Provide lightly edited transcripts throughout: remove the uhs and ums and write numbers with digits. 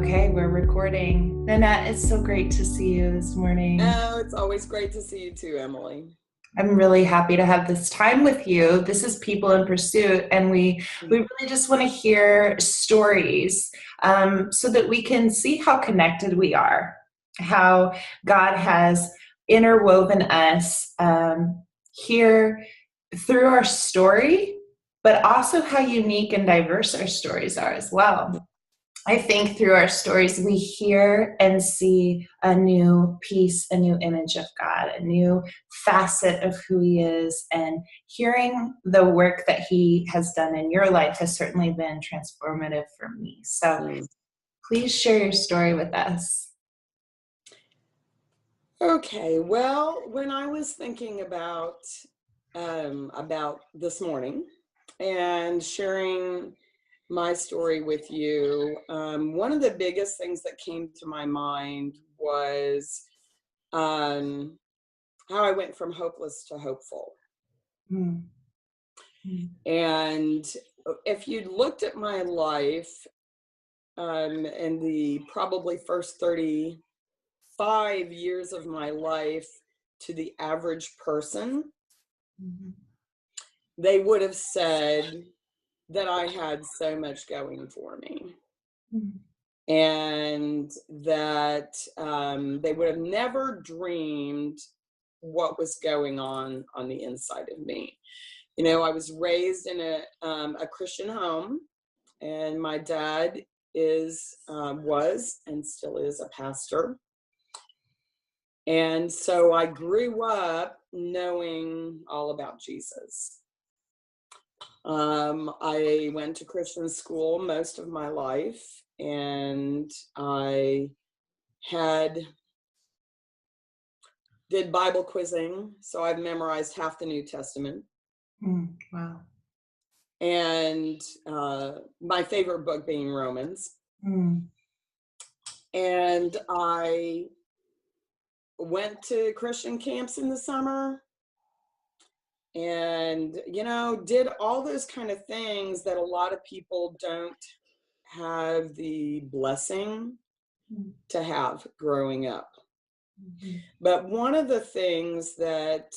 Okay, we're recording. Nanette, it's so great to see you this morning. Oh, it's always great to see you too, Emily. I'm really happy to have this time with you. This is People in Pursuit, and we really just want to hear stories so that we can see how connected we are, how God has interwoven us here through our story, but also how unique and diverse our stories are as well. I think through our stories, we hear and see a new piece, a new image of God, a new facet of who He is. And hearing the work that He has done in your life has certainly been transformative for me. So please share your story with us. Okay, well, when I was thinking about this morning and sharing my story with you, one of the biggest things that came to my mind was how I went from hopeless to hopeful. And if you'd looked at my life in the probably first 35 years of my life to the average person, they would have said that I had so much going for me. And that they would have never dreamed what was going on the inside of me. You know, I was raised in a Christian home, and my dad was and still is a pastor. And so I grew up knowing all about Jesus. I went to Christian school most of my life, and I did Bible quizzing, so I've memorized half the New Testament. Wow. And my favorite book being Romans. And I went to Christian camps in the summer and, you know, did all those kind of things that a lot of people don't have the blessing to have growing up. But one of the things that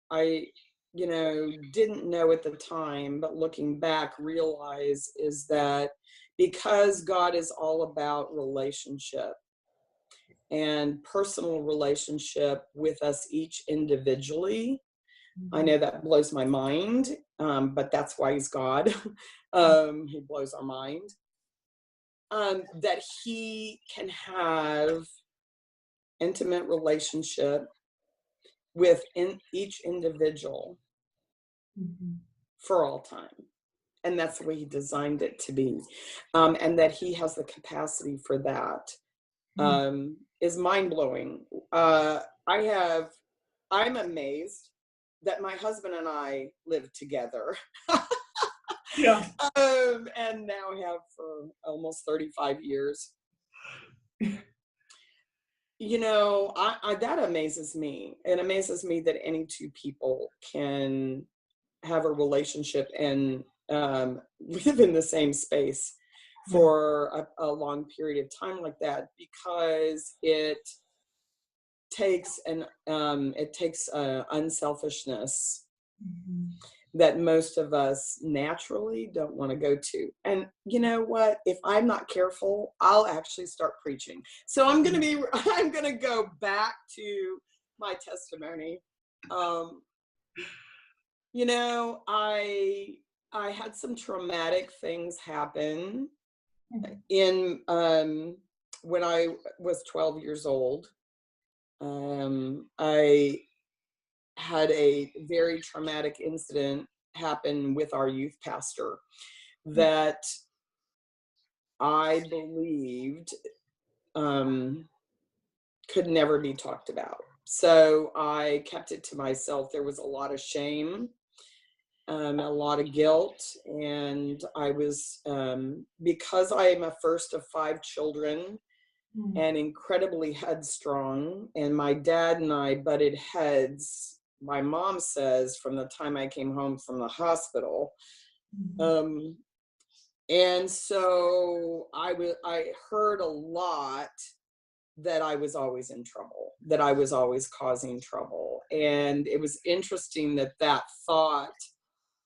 I, didn't know at the time, but looking back realize is that because God is all about relationship and personal relationship with us each individually. I know that blows my mind, but that's why He's God. He blows our mind. That He can have intimate relationship with each individual for all time. And that's the way He designed it to be. And that He has the capacity for that is mind-blowing. I'm amazed that my husband and I live together. Yeah. And now have for almost 35 years. You know, that amazes me. It amazes me that any two people can have a relationship and live in the same space for a long period of time like that, because it takes unselfishness that most of us naturally don't want to go to. And you know what? If I'm not careful, I'll actually start preaching. So I'm going to go back to my testimony. You know, I had some traumatic things happen in when I was 12 years old. I had a very traumatic incident happen with our youth pastor that I believed could never be talked about. So I kept it to myself. There was a lot of shame, a lot of guilt, and I was, because I am a first of 5 children and incredibly headstrong, and my dad and I butted heads, my mom says, from the time I came home from the hospital. And so I heard a lot that I was always in trouble, that I was always causing trouble. And it was interesting that that thought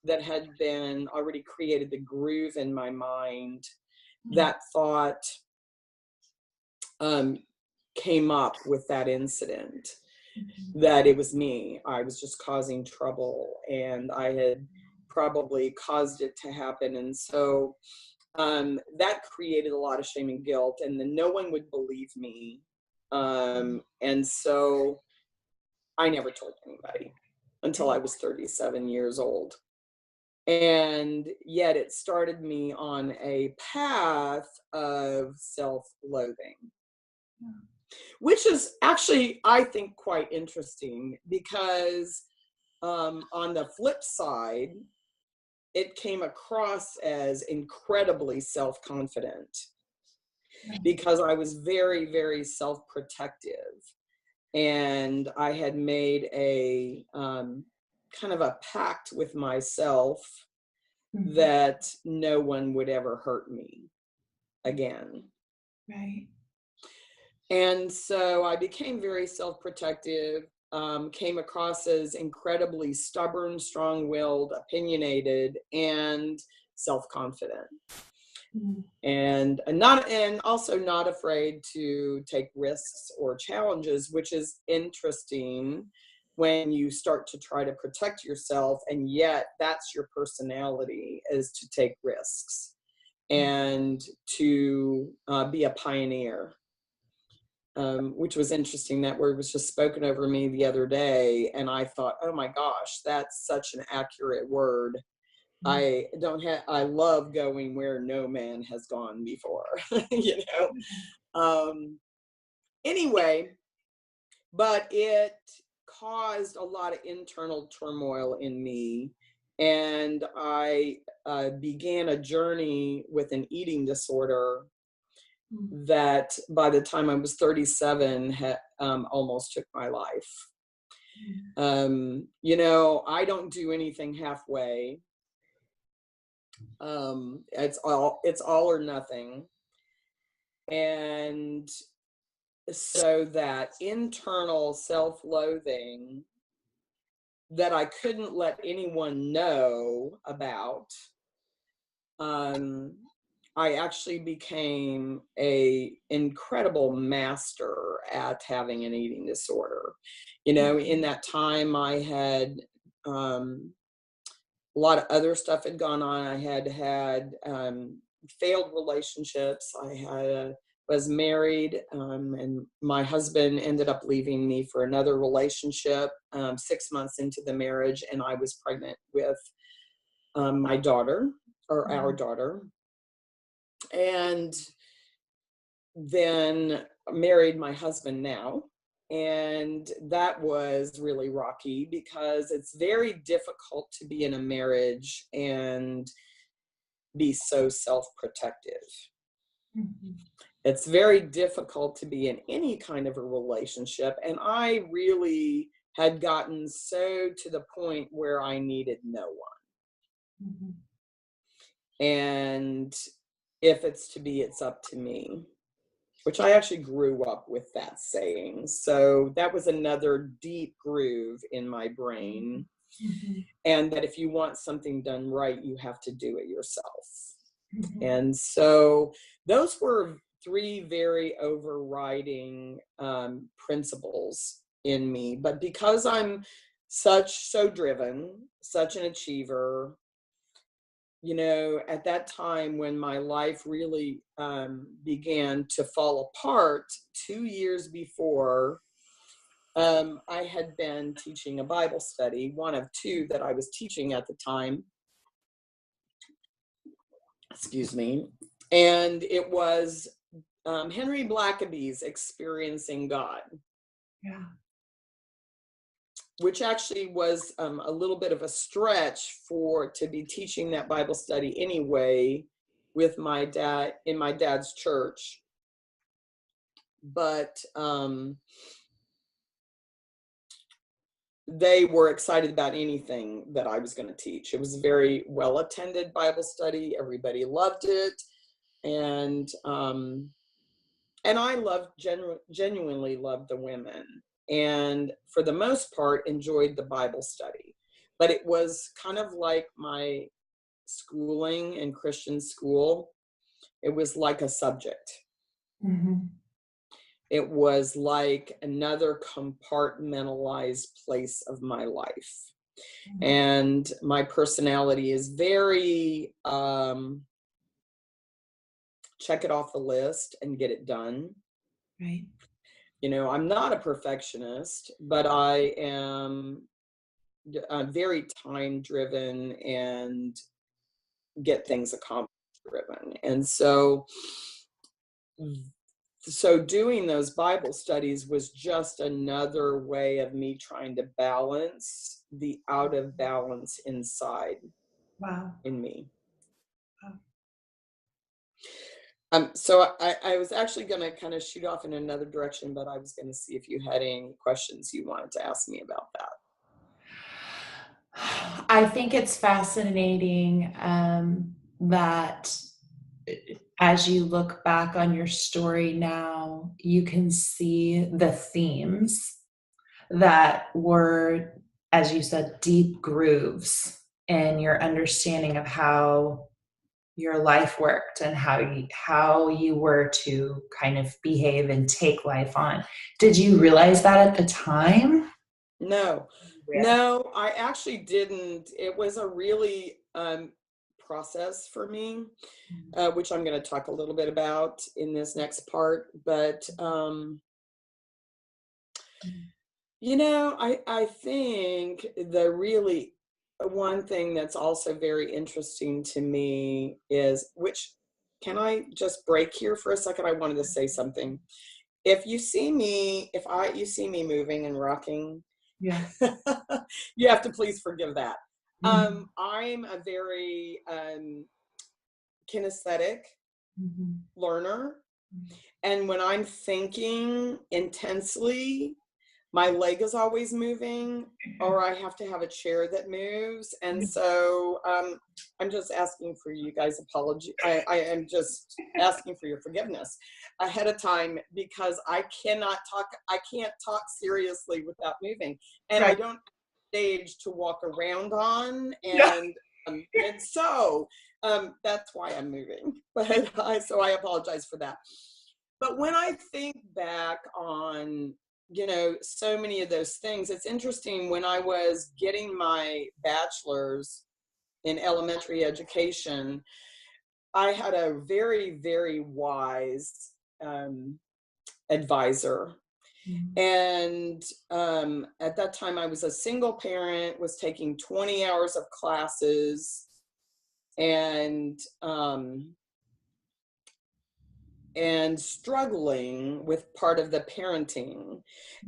that had been already created the groove in my mind, that thought came up with that incident, that it was me. I was just causing trouble, and I had probably caused it to happen. And so that created a lot of shame and guilt, and then no one would believe me. And so I never told anybody until I was 37 years old. And yet it started me on a path of self-loathing, which is actually, I think, quite interesting, because on the flip side, it came across as incredibly self-confident, because I was very, very self-protective. And I had made a kind of a pact with myself that no one would ever hurt me again. Right. And so I became very self-protective, came across as incredibly stubborn, strong-willed, opinionated, and self-confident. And also not afraid to take risks or challenges, which is interesting when you start to try to protect yourself, and yet that's your personality, is to take risks and to be a pioneer, which was interesting. That word was just spoken over me the other day, and I thought, oh my gosh, that's such an accurate word. I love going where no man has gone before, you know. Anyway, but it caused a lot of internal turmoil in me, and I began a journey with an eating disorder that by the time I was 37 almost took my life. You know, I don't do anything halfway. It's all or nothing. And so that internal self-loathing that I couldn't let anyone know about, I actually became a incredible master at having an eating disorder. You know, in that time I had a lot of other stuff had gone on. I had failed relationships. I was married, and my husband ended up leaving me for another relationship 6 months into the marriage, and I was pregnant with my daughter, or our daughter, and then married my husband now. And that was really rocky, because it's very difficult to be in a marriage and be so self-protective. It's very difficult to be in any kind of a relationship. And I really had gotten so to the point where I needed no one. And if it's to be, it's up to me, which I actually grew up with that saying. So that was another deep groove in my brain. And that if you want something done right, you have to do it yourself. And so those were three very overriding principles in me. But because I'm so driven, such an achiever, you know, at that time when my life really began to fall apart 2 years before, I had been teaching a Bible study, one of two that I was teaching at the time. Excuse me. And it was Henry Blackaby's Experiencing God. Yeah. Which actually was a little bit of a stretch to be teaching that Bible study anyway, with my dad in my dad's church. But they were excited about anything that I was going to teach. It was a very well attended Bible study. Everybody loved it. And I genuinely loved the women, and for the most part enjoyed the Bible study. But it was kind of like my schooling in Christian school. It was like a subject. Mm-hmm. It was like another compartmentalized place of my life. Mm-hmm. And my personality is very check it off the list and get it done. Right. You know, I'm not a perfectionist, but I am very time driven and get things accomplished driven. And so doing those Bible studies was just another way of me trying to balance the out of balance inside. Wow. In me. Wow. So I was actually going to kind of shoot off in another direction, but I was going to see if you had any questions you wanted to ask me about that. I think it's fascinating that as you look back on your story now, you can see the themes that were, as you said, deep grooves in your understanding of how your life worked and how you were to kind of behave and take life on. Did you realize that at the time? No, no, I actually didn't. It was a really process for me, which I'm going to talk a little bit about in this next part. But, you know, I think the really one thing that's also very interesting to me is, which, can I just break here for a second? I wanted to say something. If you see me, you see me moving and rocking, yeah, you have to please forgive that. I'm a very kinesthetic learner. And when I'm thinking intensely, my leg is always moving, or I have to have a chair that moves. And so I'm just asking for you guys' apology. I am just asking for your forgiveness ahead of time, because I can't talk seriously without moving. And right. I don't have a stage to walk around on. And so that's why I'm moving. So I apologize for that. But when I think back on, you know, so many of those things, it's interesting. When I was getting my bachelor's in elementary education, I had a very, very wise advisor. And at that time, I was a single parent, was taking 20 hours of classes, and struggling with part of the parenting.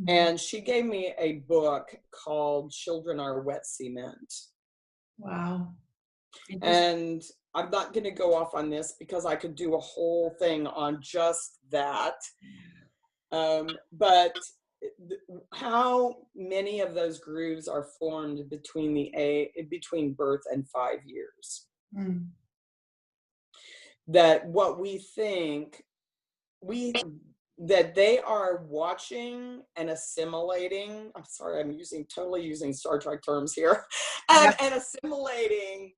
And she gave me a book called Children Are Wet Cement. Wow. And I'm not going to go off on this because I could do a whole thing on just that. But how many of those grooves are formed between birth and 5 years? That what we think that they are watching and assimilating. I'm sorry, I'm totally using Star Trek terms here. And assimilating,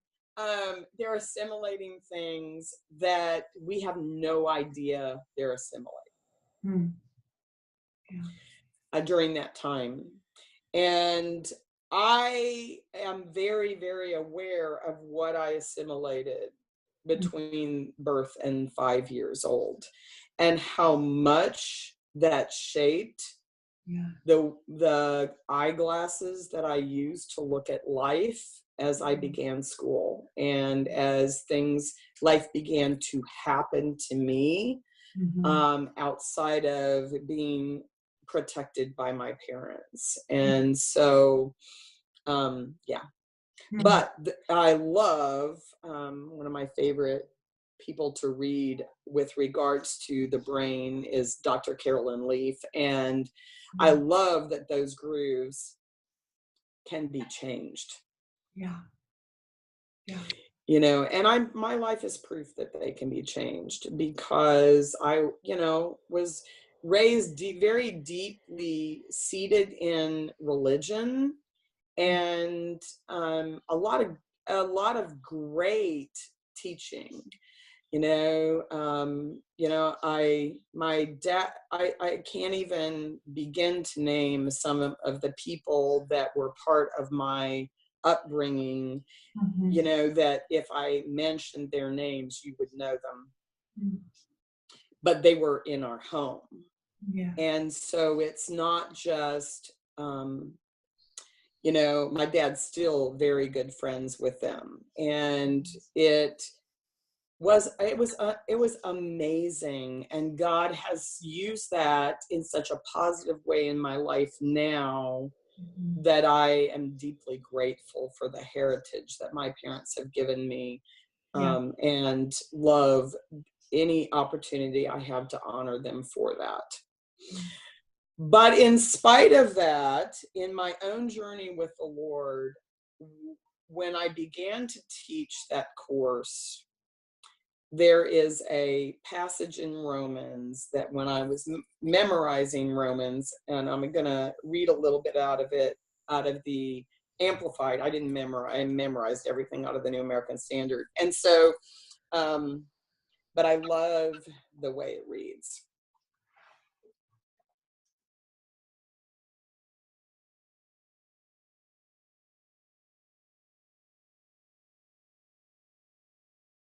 they're assimilating things that we have no idea they're assimilating during that time. And I am very, very aware of what I assimilated between birth and 5 years old, and how much that shaped the eyeglasses that I used to look at life as I began school, and as life began to happen to me outside of being protected by my parents. And so but I love one of my favorite people to read with regards to the brain is Dr. Carolyn Leaf. And I love that those grooves can be changed. Yeah. Yeah. You know, and my life is proof that they can be changed, because I, you know, was raised very deeply seated in religion, and a lot of great teaching. My dad, I can't even begin to name some of the people that were part of my upbringing, Mm-hmm. that if I mentioned their names, you would know them. Mm-hmm. But they were in our home. Yeah. And so it's not just, my dad's still very good friends with them. And it was amazing. And God has used that in such a positive way in my life now, Mm-hmm. that I am deeply grateful for the heritage that my parents have given me, Yeah. and love any opportunity I have to honor them for that. But in spite of that, in my own journey with the Lord, when I began to teach that course, there is a passage in Romans that when I was memorizing Romans, and I'm going to read a little bit out of it, out of the Amplified. I didn't memorize, I memorized everything out of the New American Standard. And so, but I love the way it reads.